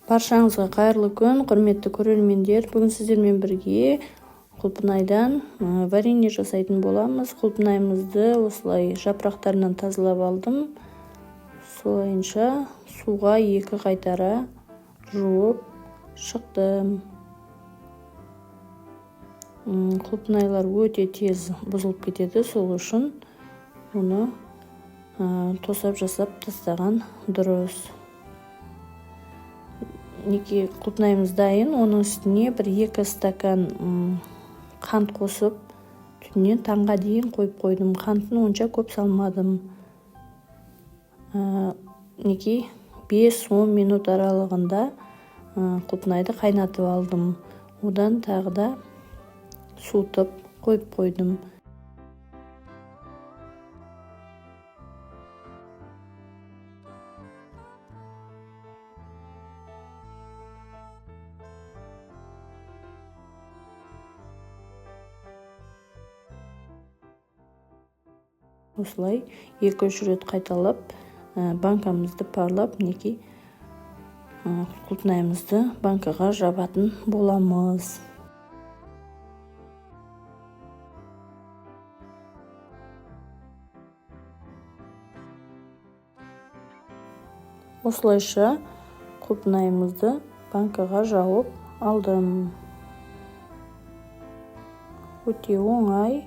Баршаңызға қайырлы күн, құрметті көрермендер. Бүгін сіздермен бірге құлпынайдан варенье жасайтын боламыз. Құлпынайымызды осылай жапырақтарынан тазалап алдым. Солайынша суға 2 қайтара жуып шықтым. Құлпынайлар өте тез бұзылып кетеді, сол үшін оны тосап жасап тастаған дұрыс. Құлпынайымыз дайын, оның үстіне 1-2 стакан қант қосып, түннен таңға дейін қойып қойдым. Қантын онша көп салмадым. 5-10 минут аралығында құлпынайды қайнатып алдым. Одан тағы да суытып қойып қойдым. Осылай 2-3 рет қайталап, банкамызды парлап, құлпынайымызды банкаға жабатын боламыз. Осылайша құлпынайымызды банкаға жауып алдым. Өте оңай.